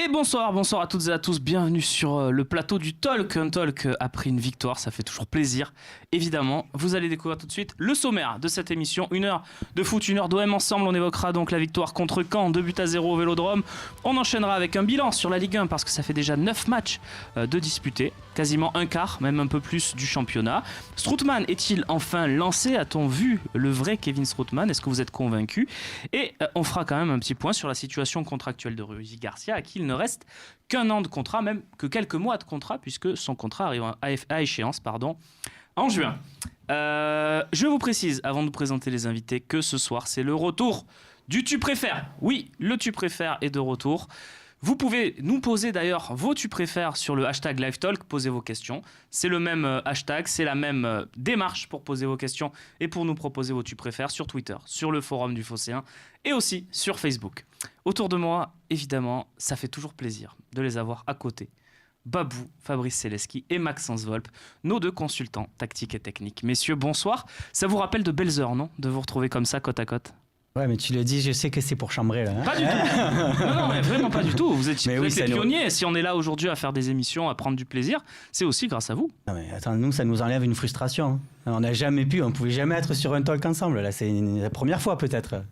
Et bonsoir à toutes et à tous, bienvenue sur le plateau du Talk. Un Talk après une victoire, ça fait toujours plaisir. Évidemment, vous allez découvrir tout de suite le sommaire de cette émission. 1 heure de foot, 1 heure d'OM ensemble. On évoquera donc la victoire contre Caen, 2-0 au Vélodrome. On enchaînera avec un bilan sur la Ligue 1 parce que ça fait déjà 9 matchs de disputés. Quasiment un quart, même un peu plus du championnat. Strootman est-il enfin lancé? A-t-on vu le vrai Kevin Strootman? Est-ce que vous êtes convaincu? Et on fera quand même un petit point sur la situation contractuelle de Rudy Garcia, à qui il ne reste qu'un an de contrat, même que quelques mois de contrat, puisque son contrat arrive à échéance en juin. Je vous précise, avant de vous présenter les invités, que ce soir, c'est le retour du Tu préfères. Oui, le Tu préfères est de retour. Vous pouvez nous poser d'ailleurs vos Tu préfères sur le hashtag LiveTalk, posez vos questions. C'est le même hashtag, c'est la même démarche pour poser vos questions et pour nous proposer vos Tu préfères sur Twitter, sur le forum du Phocéen et aussi sur Facebook. Autour de moi, évidemment, ça fait toujours plaisir de les avoir à côté. Babou, Fabrice Celeski et Maxence Volpe, nos deux consultants tactiques et techniques. Messieurs, bonsoir. Ça vous rappelle de belles heures, non? De vous retrouver comme ça, côte à côte. Ouais, mais tu le dis, je sais que c'est pour chambrer là. Hein, pas du tout. Non, mais vraiment pas du tout. Vous êtes pionniers. Si on est là aujourd'hui à faire des émissions, à prendre du plaisir, c'est aussi grâce à vous. Non, mais attends, nous, ça nous enlève une frustration. On n'a jamais pu, on pouvait jamais être sur un talk ensemble. Là, c'est la première fois peut-être.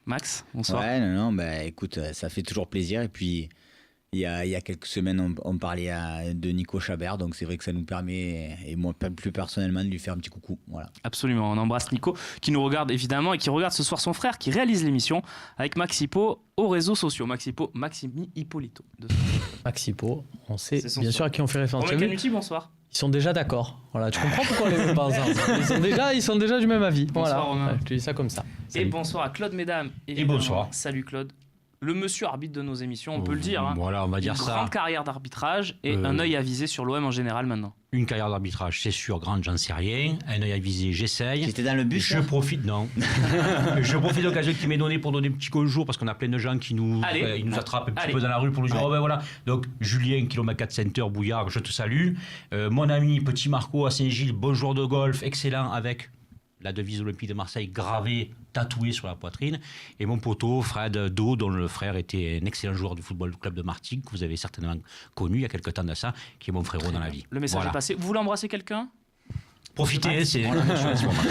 Max, bonsoir. Ouais, non, bah écoute, ça fait toujours plaisir. Et puis, il y a quelques semaines, on parlait de Nico Chabert, donc c'est vrai que ça nous permet, et moi plus personnellement, de lui faire un petit coucou. Voilà. Absolument, on embrasse Nico, qui nous regarde évidemment, et qui regarde ce soir son frère, qui réalise l'émission avec Maxipo aux réseaux sociaux. Maximi Hippolito. Maxipo, on sait bien sûr à qui on fait référence. Romain Canuti, bonsoir. Ils sont déjà d'accord. Voilà, tu comprends pourquoi on les veut pas ensemble. Ils sont déjà du même avis. Bonsoir, voilà. Romain. Je te dis ça comme ça. Salut. Et bonsoir à Claude Mesdames. Et bonsoir. Salut Claude. Le monsieur arbitre de nos émissions, on peut le dire. Voilà, on va dire ça. Une grande carrière d'arbitrage et un œil avisé sur l'OM en général maintenant. Une carrière d'arbitrage, c'est sûr, grande, j'en sais rien. Un œil avisé, j'essaye. J'étais dans le bus. Je profite de l'occasion qui m'est donnée pour donner un petit conjour parce qu'on a plein de gens qui nous attrapent un petit peu dans la rue pour nous dire oh ben voilà. Donc Julien, kilomètre 4 Center, Bouillard, je te salue. Mon ami Petit Marco à Saint-Gilles, bon joueur de golf, excellent avec la devise olympique de Marseille gravée, tatouée sur la poitrine. Et mon poteau, Fred Do, dont le frère était un excellent joueur du football club de Martigues, que vous avez certainement connu il y a quelques temps de ça, qui est mon frérot dans la vie. Le message est passé. Vous voulez embrasser quelqu'un? Profitez, c'est la chose à ce moment.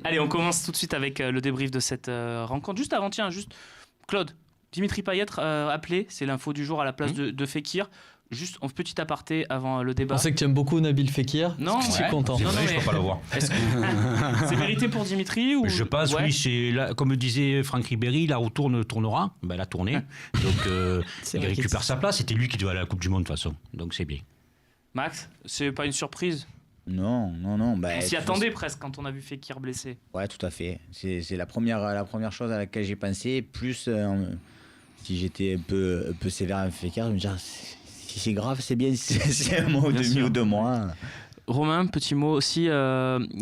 Allez, on commence tout de suite avec le débrief de cette rencontre. Juste avant, Claude, Dimitri Payet appelé, c'est l'info du jour à la place de Fekir. Juste en petit aparté avant le débat. On sait que tu aimes beaucoup Nabil Fekir. Non, je suis content. C'est vrai, je ne peux pas le voir. C'est mérité pour Dimitri ou... Je pense, oui, c'est là, comme disait Franck Ribéry, la roue tournera. Ben, elle a tourné. Donc, il récupère sa place. C'était lui qui doit aller à la Coupe du Monde, de toute façon. Donc, c'est bien. Max, c'est pas une surprise? Non. Bah, on s'y attendait presque quand on a vu Fekir blessé. Ouais, tout à fait. C'est la première chose à laquelle j'ai pensé. Plus, si j'étais un peu sévère avec Fekir, je me disais... Si c'est grave, c'est bien, c'est un mot de mieux ou de moins. Romain, petit mot aussi,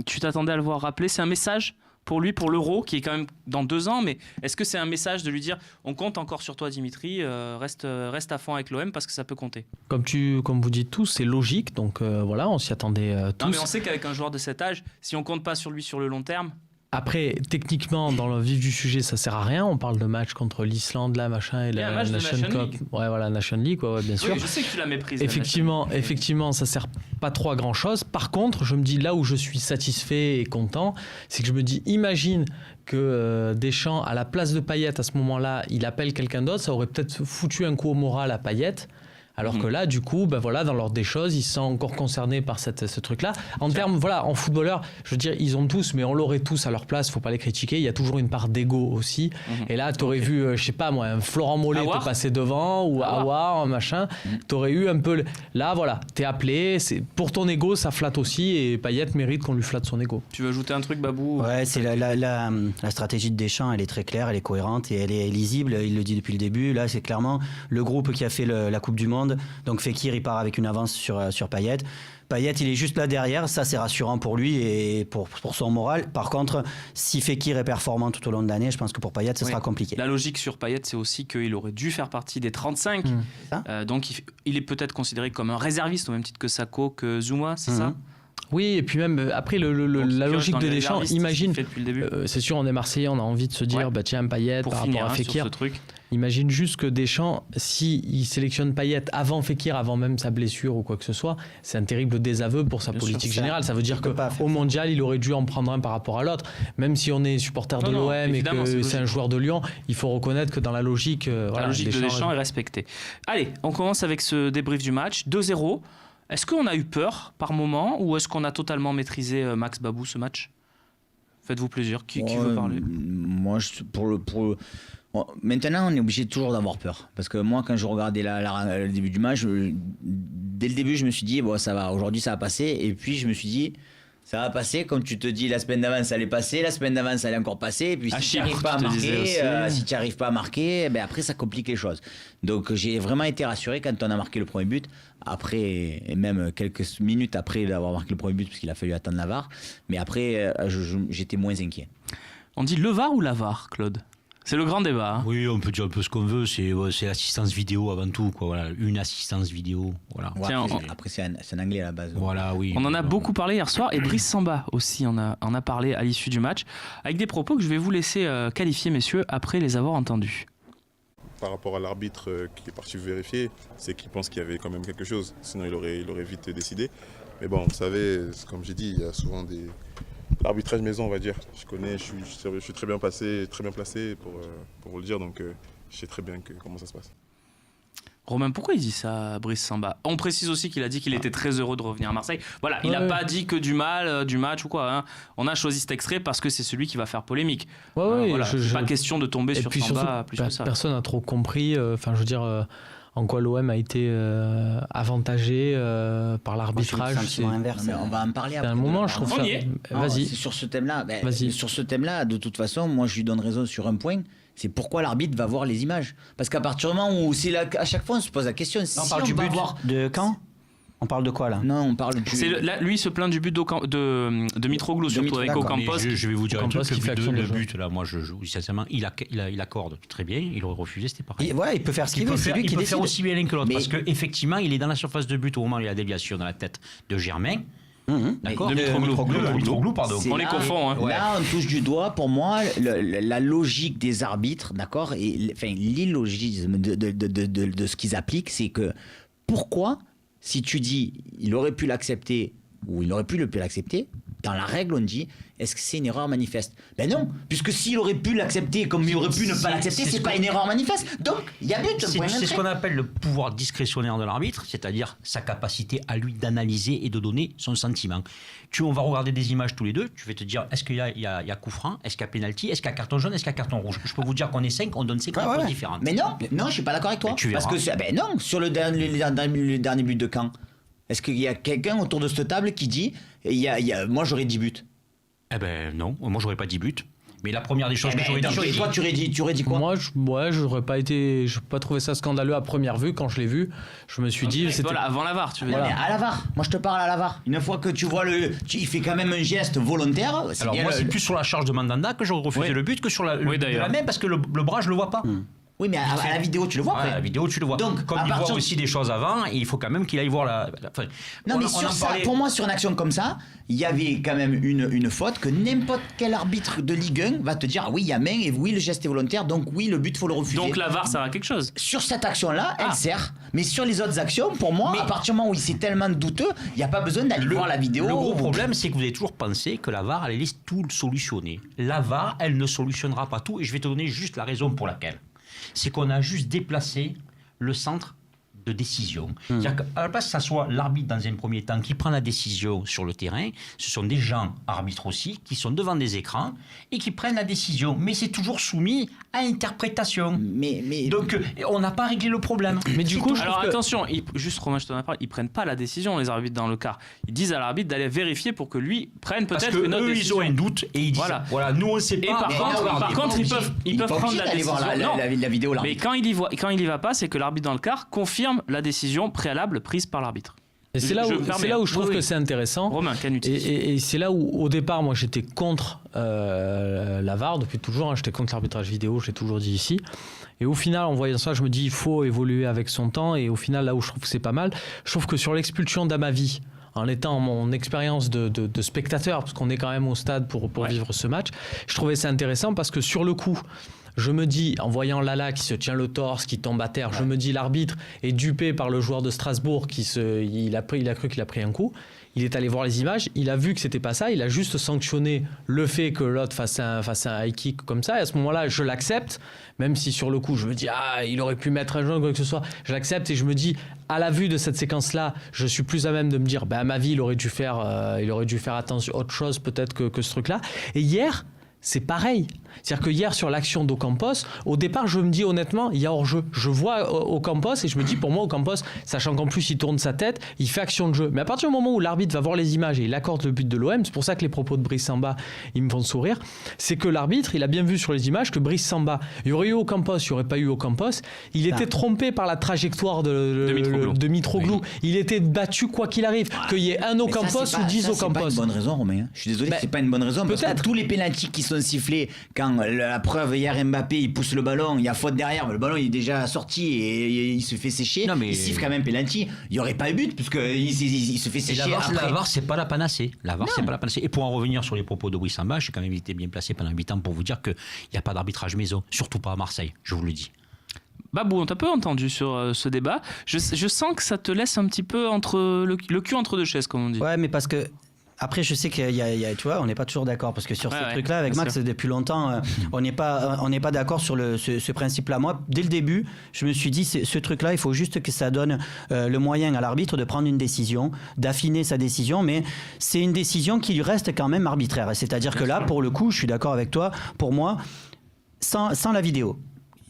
tu t'attendais à le voir rappeler, c'est un message pour lui, pour l'Euro, qui est quand même dans 2 ans, mais est-ce que c'est un message de lui dire on compte encore sur toi Dimitri, reste à fond avec l'OM parce que ça peut compter? Comme vous dites tous, c'est logique, donc voilà, on s'y attendait tous. Non mais on sait qu'avec un joueur de cet âge, si on compte pas sur lui sur le long terme... Après, techniquement, dans le vif du sujet, ça sert à rien. On parle de match contre l'Islande, là, machin, et la Nation Cup. Ouais, voilà, Nation League, ouais, bien sûr. Oui, je sais que tu l'as méprisé. Effectivement, ça sert pas trop à grand chose. Par contre, je me dis là où je suis satisfait et content, c'est que je me dis, imagine que Deschamps, à la place de Payet, à ce moment-là, il appelle quelqu'un d'autre, ça aurait peut-être foutu un coup au moral à Payet. Alors que là, du coup, dans l'ordre des choses, ils sont encore concernés par ce truc-là. En termes, en footballeur, je veux dire, ils ont tous, mais on l'aurait tous à leur place, faut pas les critiquer. Il y a toujours une part d'ego aussi. Et là, tu aurais vu, je sais pas moi, un Florent Mollet te passer devant, ou Aouar, machin. Tu aurais eu un peu... Là, voilà, t'es appelé, pour ton ego, ça flatte aussi, et Payet mérite qu'on lui flatte son ego. Tu veux ajouter un truc, Babou? Ouais, c'est la stratégie de Deschamps, elle est très claire, elle est cohérente, et elle est lisible, il le dit depuis le début. Là, c'est clairement le groupe qui a fait la Coupe du Monde. Donc Fekir, il part avec une avance sur Payet. Payet, il est juste là derrière, ça c'est rassurant pour lui et pour son moral. Par contre, si Fekir est performant tout au long de l'année, je pense que pour Payet, ça sera compliqué. La logique sur Payet, c'est aussi qu'il aurait dû faire partie des 35. Donc il est peut-être considéré comme un réserviste au même titre que Sakho, que Zouma, c'est ça? Oui, et puis même après la logique de Deschamps, imagine, c'est sûr, on est Marseillais, on a envie de se dire tiens, Payet par rapport à Fekir. Imagine juste que Deschamps, s'il sélectionne Payet avant Fekir, avant même sa blessure ou quoi que ce soit, c'est un terrible désaveu pour sa politique générale. Ça veut dire qu'au mondial, il aurait dû en prendre un par rapport à l'autre. Même si on est supporter de l'OM et que c'est un joueur de Lyon, il faut reconnaître que dans la logique, la logique de Deschamps est respectée. Allez, on commence avec ce débrief du match. 2-0. Est-ce qu'on a eu peur par moment ou est-ce qu'on a totalement maîtrisé, Max Babou, ce match ? Faites-vous plaisir. Qui veut parler ? Moi, maintenant, on est obligé toujours d'avoir peur. Parce que moi, quand je regardais le début du match, dès le début, je me suis dit, bon, ça va, aujourd'hui, ça va passer. Et puis, je me suis dit, ça va passer. Comme tu te dis, la semaine d'avant, ça allait passer. La semaine d'avant, ça allait encore passer. Et puis, si tu n'arrives pas à marquer, ben après, ça complique les choses. Donc, j'ai vraiment été rassuré quand on a marqué le premier but. Après, et même quelques minutes après d'avoir marqué le premier but, parce qu'il a fallu attendre la VAR. Mais après, j'étais moins inquiet. On dit le VAR ou la VAR, Claude ? C'est le grand débat. Hein. Oui, on peut dire un peu ce qu'on veut. C'est l'assistance vidéo avant tout. Quoi. Voilà, une assistance vidéo. Voilà. Ouais, après, c'est un anglais à la base. Voilà, oui. On en a beaucoup parlé hier soir et Brice Samba aussi en a parlé à l'issue du match avec des propos que je vais vous laisser qualifier, messieurs, après les avoir entendus. Par rapport à l'arbitre qui est parti vérifier, c'est qu'il pense qu'il y avait quand même quelque chose. Sinon, il aurait vite décidé. Mais bon, vous savez, comme j'ai dit, il y a souvent l'arbitrage maison, on va dire. Je suis très bien placé pour vous le dire, donc je sais très bien comment ça se passe. Romain, pourquoi il dit ça, Brice Samba ? On précise aussi qu'il a dit qu'il était très heureux de revenir à Marseille. Voilà, il n'a pas dit que du mal du match ou quoi. Hein. On a choisi cet extrait parce que c'est celui qui va faire polémique. Voilà, pas question de tomber sur Samba plus que ça. Personne n'a trop compris. Enfin, je veux dire, en quoi l'OM a été avantagé par l'arbitrage. C'est inverse. On va en parler après. À un moment, je trouve ça. Vas-y. Sur ce thème-là, de toute façon, moi, je lui donne raison sur un point. C'est pourquoi l'arbitre va voir les images. Parce qu'à partir du moment où à chaque fois on se pose la question, on parle du but de quand ? On parle de quoi là ? Non, on parle du. Lui, il se plaint du but de Mitroglou, surtout avec Ocampos. Je vais vous dire un truc, le but là, moi, sincèrement, il accorde très bien. Il aurait refusé, c'était pareil. Il peut faire ce qu'il veut. Il peut faire aussi bien l'un que l'autre. Parce qu'effectivement, il est dans la surface de but au moment où il y a la déviation dans la tête de Germain. D'accord. De Mitroglou, pardon. On les confond. Hein. Là, on touche du doigt, pour moi, la logique des arbitres, d'accord, et l'illogisme de ce qu'ils appliquent, c'est que pourquoi, si tu dis il aurait pu l'accepter ou il n'aurait pu l'accepter, dans la règle, on dit est-ce que c'est une erreur manifeste ? Ben non, puisque s'il aurait pu l'accepter comme il aurait pu ne pas l'accepter, c'est pas une erreur manifeste. Donc, il y a but. C'est ce qu'on appelle le pouvoir discrétionnaire de l'arbitre, c'est-à-dire sa capacité à lui d'analyser et de donner son sentiment. On va regarder des images tous les deux, tu vas te dire est-ce qu'il y a coup franc, est-ce qu'il y a pénalty, est-ce qu'il y a carton jaune, est-ce qu'il y a carton rouge ? Je peux vous dire qu'on est 5, on donne 5 réponses différentes. Mais non, je suis pas d'accord avec toi. Tu verras. Parce que non, sur le dernier but de Caen. Est-ce qu'il y a quelqu'un autour de cette table qui dit moi j'aurais 10 buts ? Eh ben non, moi j'aurais pas 10 buts. Mais la première des choses que j'aurais dit. Et toi tu aurais dit quoi ? Moi, j'aurais pas trouvé ça scandaleux à première vue. Quand je l'ai vu, je me suis dit. C'était avant la VAR, tu veux dire. À la VAR. Moi je te parle à la VAR. Une fois que tu vois il fait quand même un geste volontaire. Alors moi c'est plus sur la charge de Mandanda que j'aurais refusé le but que sur la main parce que le bras je le vois pas. Oui, mais à la vidéo, tu le vois. À la vidéo, tu le vois. Donc, comme il voit aussi des choses avant, il faut quand même qu'il aille voir non, mais pour moi, sur une action comme ça, il y avait quand même une faute que n'importe quel arbitre de Ligue 1 va te dire oui, il y a main et oui, le geste est volontaire, donc oui, le but, il faut le refuser. Donc la VAR sert à quelque chose. Sur cette action-là, elle sert. Mais sur les autres actions, pour moi, à partir du moment où c'est tellement douteux, il n'y a pas besoin d'aller voir la vidéo. Le gros problème, c'est que vous avez toujours pensé que la VAR allait laisser tout solutionner. La VAR, elle ne solutionnera pas tout et je vais te donner juste la raison pour laquelle. C'est qu'on a juste déplacé le centre de décision. C'est-à-dire qu'à la place que ça soit l'arbitre dans un premier temps qui prend la décision sur le terrain, ce sont des gens, arbitres aussi, qui sont devant des écrans et qui prennent la décision. Mais c'est toujours soumis à interprétation. Donc on n'a pas réglé le problème. Mais du coup, attention, juste Romain, je t'en ai parlé, ils prennent pas la décision, les arbitres dans le quart. Ils disent à l'arbitre d'aller vérifier pour que lui prenne peut-être une autre décision. Ils ont un doute et ils disent voilà, nous on ne sait pas. Et par contre, ils peuvent prendre la décision. La vidéo, mais quand il y va pas, c'est que l'arbitre dans le quart confirme la décision préalable prise par l'arbitre. Et c'est là où je trouve que c'est intéressant. Romain, et c'est là où, au départ, moi, j'étais contre la VAR depuis toujours. J'étais contre l'arbitrage vidéo, je l'ai toujours dit ici. Et au final, en voyant ça, je me dis il faut évoluer avec son temps. Et au final, là où je trouve que c'est pas mal, je trouve que sur l'expulsion d'Amavi, en étant mon expérience de spectateur, parce qu'on est quand même au stade pour vivre ce match, je trouvais ça intéressant parce que sur le coup, je me dis, en voyant Lala qui se tient le torse, qui tombe à terre, je me dis l'arbitre est dupé par le joueur de Strasbourg il a cru qu'il a pris un coup. Il est allé voir les images, il a vu que c'était pas ça, il a juste sanctionné le fait que l'autre fasse un high kick comme ça. Et à ce moment-là, je l'accepte, même si sur le coup, je me dis il aurait pu mettre un jaune, quoi que ce soit. Je l'accepte et je me dis, à la vue de cette séquence-là, je suis plus à même de me dire, à ma vie, il aurait dû faire attention, autre chose peut-être que ce truc-là. Et hier, c'est pareil. C'est-à-dire que hier, sur l'action d'Ocampos, au départ, je me dis honnêtement, il y a hors-jeu. Je vois Ocampos et je me dis, pour moi, Ocampos, sachant qu'en plus, il tourne sa tête, il fait action de jeu. Mais à partir du moment où l'arbitre va voir les images et il accorde le but de l'OM, c'est pour ça que les propos de Brice Samba, ils me font sourire, c'est que l'arbitre, il a bien vu sur les images que Brice Samba, il y aurait eu Ocampos, il n'y aurait pas eu Ocampos, il était trompé par la trajectoire de Mitroglou. Oui. Il était battu quoi qu'il arrive. Qu'il y ait un Ocampos ou 10 Ocampos. C'est pas une bonne raison, Romain. Je suis désolé, c'est pas une bonne raison. Parce que tous les pénaltys qui sont sifflés, quand la preuve hier, Mbappé, il pousse le ballon, il y a faute derrière, mais le ballon il est déjà sorti et il se fait sécher. Non, mais il siffle quand même pénalty. Il n'y aurait pas eu but parce qu'il se fait sécher. La VAR, c'est pas la panacée. La VAR, c'est pas la panacée. Et pour en revenir sur les propos de Brice Samba, je suis quand même été bien placé pendant 8 ans pour vous dire qu'il n'y a pas d'arbitrage maison, surtout pas à Marseille, je vous le dis. Babou, on t'a peu entendu sur ce débat. Je sens que ça te laisse un petit peu le cul entre deux chaises, comme on dit. Ouais, mais parce que après, je sais qu'il y a, tu vois, on n'est pas toujours d'accord parce que sur ces trucs-là, avec Max, depuis longtemps, on n'est pas d'accord sur ce principe-là. Moi, dès le début, je me suis dit, ce truc-là, il faut juste que ça donne le moyen à l'arbitre de prendre une décision, d'affiner sa décision, mais c'est une décision qui lui reste quand même arbitraire. C'est-à-dire que là, pour le coup, je suis d'accord avec toi, pour moi, sans la vidéo,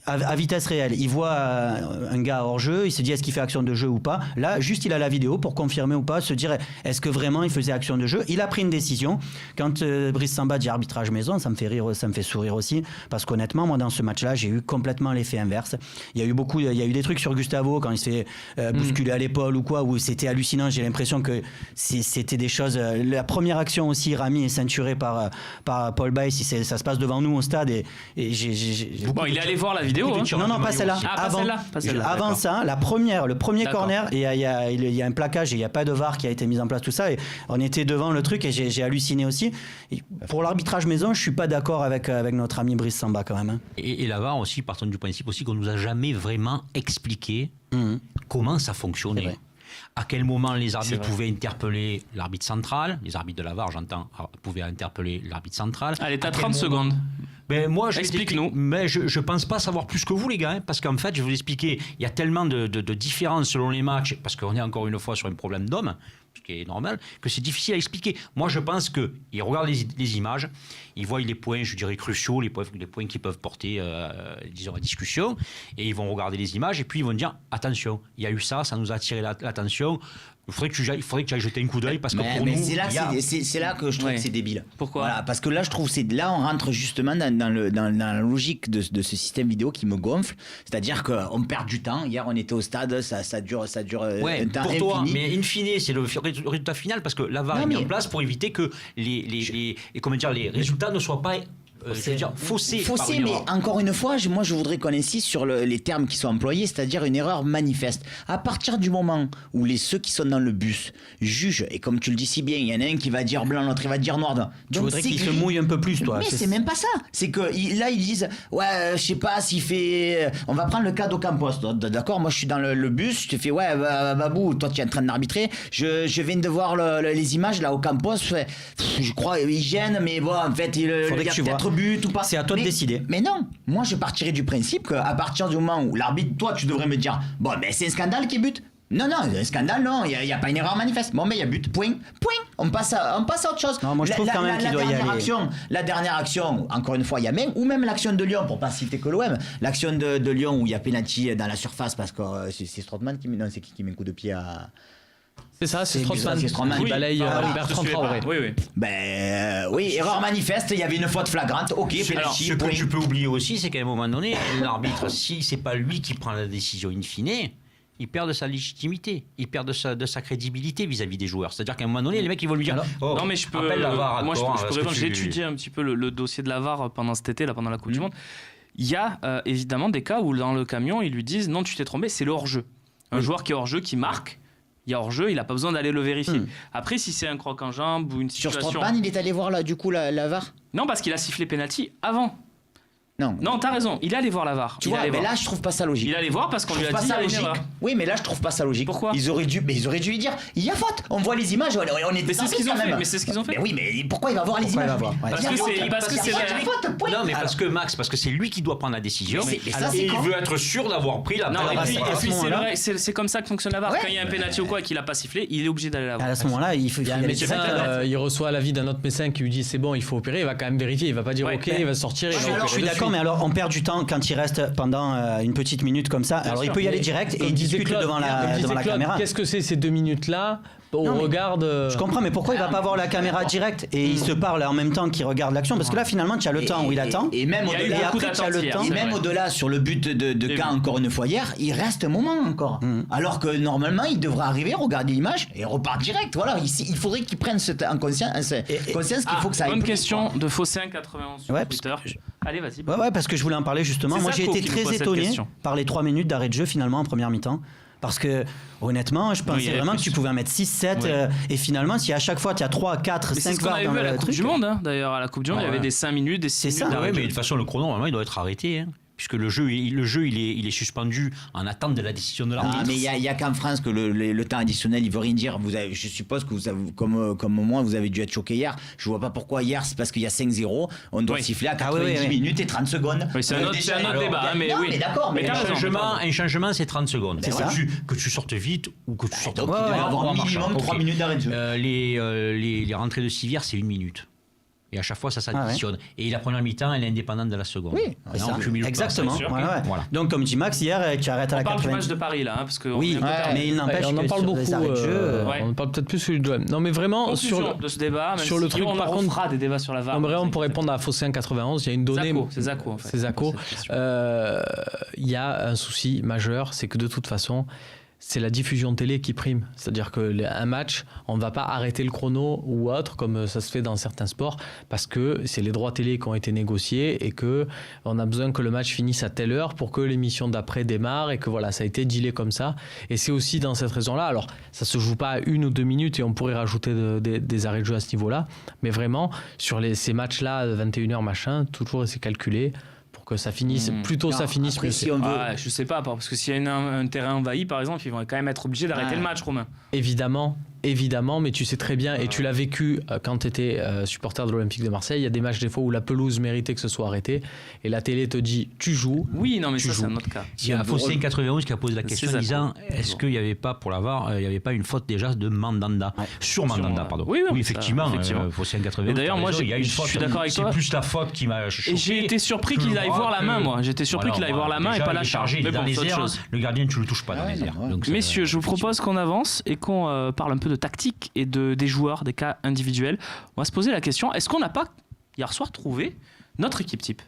à vitesse réelle, il voit un gars hors jeu, il se dit est-ce qu'il fait action de jeu ou pas. Là, juste il a la vidéo pour confirmer ou pas, se dire est-ce que vraiment il faisait action de jeu. Il a pris une décision. Quand Brice Samba dit arbitrage maison, ça me fait rire, ça me fait sourire aussi, parce qu'honnêtement, moi dans ce match-là, j'ai eu complètement l'effet inverse. Il y a eu des trucs sur Gustavo quand il se fait bousculer à l'épaule ou quoi, où c'était hallucinant. J'ai l'impression que c'était des choses. La première action aussi, Rami est ceinturé par Paul Baye. Si ça se passe devant nous au stade et bon, il est allé voir la vidéo. Non, pas celle-là. Avant ça, le premier corner, et il y a un plaquage et il n'y a pas de VAR qui a été mis en place, tout ça. Et on était devant le truc et j'ai halluciné aussi. Et pour l'arbitrage maison, je ne suis pas d'accord avec notre ami Brice Samba quand même. Hein. Et la VAR aussi, partant du principe aussi qu'on ne nous a jamais vraiment expliqué comment ça fonctionnait. À quel moment les arbitres pouvaient interpeller l'arbitre central, les arbitres de la VAR, j'entends, pouvaient interpeller l'arbitre central. Allez, t'as 30 secondes. Ben moi, explique-nous. Mais je ne pense pas savoir plus que vous, les gars, parce qu'en fait, je vais vous expliquer, il y a tellement de différences selon les matchs, parce qu'on est encore une fois sur un problème d'homme, ce qui est normal, que c'est difficile à expliquer. Moi, je pense qu'ils regardent les images, ils voient les points, je dirais, cruciaux, les points qui peuvent porter, disons, à discussion, et ils vont regarder les images, et puis ils vont dire, attention, il y a eu ça nous a attiré l'attention, il faudrait que tu ailles jeter un coup d'œil parce que pour nous, c'est là que je trouve que c'est débile. Pourquoi ? Voilà, parce que là je trouve là on rentre justement dans la logique de ce système vidéo qui me gonfle, c'est-à-dire qu'on perd du temps. Hier on était au stade, ça dure un temps pour toi, infini. mais in fine c'est le résultat final parce que la VAR est mis en place pour éviter que les résultats ne soient pas faussé, mais encore une fois, moi je voudrais qu'on insiste sur les termes qui sont employés, c'est-à-dire une erreur manifeste. À partir du moment où ceux qui sont dans le bus jugent, et comme tu le dis si bien, il y en a un qui va dire blanc, l'autre il va dire noir. Donc tu voudrais qu'il se mouille un peu plus, toi. Mais c'est même pas ça. C'est que là ils disent, ouais, je sais pas s'il fait. On va prendre le cas d'Ocampos. D'accord, moi je suis dans le bus, je te fais, ouais, Babou, toi tu es en train d'arbitrer. Je viens de voir les images là, Ocampos. Je crois il gêne, mais bon, en fait, il y a peut-être but ou pas. C'est à toi de décider. Mais non, moi je partirais du principe qu'à partir du moment où l'arbitre, toi tu devrais me dire, bon mais c'est un scandale qui est but. Non, un scandale, non, il n'y a pas une erreur manifeste. Bon mais il y a but, point. On passe à autre chose. Non, moi je trouve quand même qu'il doit y aller. La dernière action, encore une fois, il y a même l'action de Lyon, pour pas citer que l'OM, l'action de Lyon où il y a penalty dans la surface parce que c'est Strootman qui met un coup de pied à... C'est ça, c'est Strootman qui balaye Bertrand Traoré. Oui, erreur manifeste, il y avait une faute flagrante, ok, penalty. Ce que tu peux oublier aussi, c'est qu'à un moment donné, l'arbitre, si c'est pas lui qui prend la décision in fine, il perd de sa légitimité, il perd de sa crédibilité vis-à-vis des joueurs. C'est-à-dire qu'à un moment donné, les mecs ils vont lui dire non mais je peux appelle la VAR. Moi je peux répondre, j'ai étudié un petit peu le dossier de la VAR pendant cet été, là, pendant la Coupe du Monde. Il y a évidemment des cas où dans le camion, ils lui disent non, tu t'es trompé, c'est le hors-jeu. Un joueur qui est hors-jeu, qui marque, il y a hors-jeu, il n'a pas besoin d'aller le vérifier. Après, si c'est un croc en jambe ou une situation... Sur Strootman, il est allé voir là, du coup la VAR ? Non, parce qu'il a sifflé penalty avant. Non, t'as raison. Il est allé voir la VAR. Tu vois, mais là, je trouve pas ça logique. Il est allé voir parce qu'on lui a dit. Oui, mais là, je trouve pas ça logique. Pourquoi ? Ils auraient dû lui dire il y a faute. On voit les images. On est. Mais c'est ce qu'ils ont fait. Mais c'est ce qu'ils ont fait. Mais oui, mais pourquoi il va voir les images ? Parce que c'est non, mais parce que c'est lui qui doit prendre la décision. Mais ça, et il veut être sûr d'avoir pris la non, bonne et puis c'est vrai, c'est comme ça que fonctionne la VAR. Quand il y a un penalty ou quoi et qu'il a pas sifflé, il est obligé d'aller la voir. À ce moment-là, il faut. Il y a un médecin, il reçoit l'avis d'un autre médecin qui lui dit c'est bon, il faut opérer. Il va quand même vérifier. Il va pas dire ok, il va sortir. Je suis d'accord, mais alors on perd du temps quand il reste pendant une petite minute comme ça. Alors il peut y aller direct et il discute devant la caméra. Qu'est-ce que c'est ces 2 minutes-là ? On regarde. Je comprends, mais pourquoi il va pas voir la caméra directe et il se parle en même temps qu'il regarde l'action ? Parce que là, finalement, tu as le temps où il attend. Et même au-delà, après, tu as le temps. Et même au-delà, sur le but de Caen, encore une fois hier, il reste un moment encore. Alors que normalement, il devrait arriver, regarder l'image et repart direct. Voilà, il faudrait qu'il prenne en conscience qu'il faut que ça aille. Bonne question de Fosséen 91 sur Twitter. Allez, vas-y. Ouais, parce que je voulais en parler justement. Moi, j'ai été très étonné par les 3 minutes d'arrêt de jeu finalement en première mi-temps. Parce que honnêtement, je pensais vraiment que tu pouvais en mettre 6-7 et finalement, si à chaque fois tu as 3, 4, 5 VAR dans le Coupe du Monde, d'ailleurs, à la Coupe du Monde, il y avait des 5 minutes, des 6 minutes. Mais de toute façon, le chrono, normalement, il doit être arrêté. Puisque le jeu il est suspendu en attente de la décision de l'arbitre. Mais il y a qu'en France que le temps additionnel, il veut rien dire. Je suppose que vous avez, comme moi, vous avez dû être choqué hier. Je vois pas pourquoi hier, c'est parce qu'il y a 5-0, on doit siffler à 90 minutes et 30 secondes. Oui, c'est un autre débat. Mais oui, d'accord. Mais un changement, c'est 30 secondes. C'est ça. Que tu sortes vite ou que tu sortes. Donc il devrait avoir minimum 3 minutes d'arrêt de jeu. Les rentrées de civière, c'est 1 minute. Et à chaque fois, ça s'additionne. Et la première mi-temps, elle est indépendante de la seconde. Oui, là, on cumule exactement. Voilà. Donc, comme dit Max, hier, tu arrêtes à la 80. On parle du match de Paris, là. Parce que oui, mais il n'empêche on en parle beaucoup. On en parle peut-être plus sur l'OM. Non, mais vraiment, sur de ce débat, sur le truc, par contre, on fera des débats sur la VAR. Non, vraiment, pour répondre à Fosséen 91, il y a une donnée. C'est Zako, en fait. C'est Zako. Il y a un souci majeur, c'est que de toute façon, c'est la diffusion télé qui prime. C'est-à-dire qu'un match, on ne va pas arrêter le chrono ou autre, comme ça se fait dans certains sports, parce que c'est les droits télé qui ont été négociés et qu'on a besoin que le match finisse à telle heure pour que l'émission d'après démarre et que voilà, ça a été dealé comme ça. Et c'est aussi dans cette raison-là. Alors, ça ne se joue pas à 1 ou 2 minutes et on pourrait rajouter des arrêts de jeu à ce niveau-là. Mais vraiment, sur ces matchs-là, 21h, machin, toujours c'est calculé. Que ça finisse, ça finisse après, si on veut... je sais pas, parce que s'il y a un terrain envahi par exemple, ils vont quand même être obligés d'arrêter le match, Romain. Évidemment, mais tu sais très bien, et tu l'as vécu quand tu étais supporter de l'Olympique de Marseille, il y a des matchs des fois où la pelouse méritait que ce soit arrêté, et la télé te dit tu joues. Oui, non, mais ça c'est un autre cas. Il y a Fosséen 91 qui a posé la question en disant est-ce qu'il n'y avait pas pour la VAR, il n'y avait pas une faute déjà de Mandanda sur Mandanda, pardon. Oui, effectivement. Fosséen 91. Et d'ailleurs, moi, il y a une faute. Je suis d'accord avec toi. C'est plus la faute qui m'a choqué. Et j'ai été surpris qu'il aille voir la main, moi. J'étais surpris qu'il aille voir la main et pas la charge. Mais dans les airs, le gardien, tu le touches pas dans les airs. Messieurs, je vous propose qu'on avance et qu'on parle un peu de tactique et des joueurs, des cas individuels. On va se poser la question, est-ce qu'on n'a pas hier soir trouvé notre équipe type ?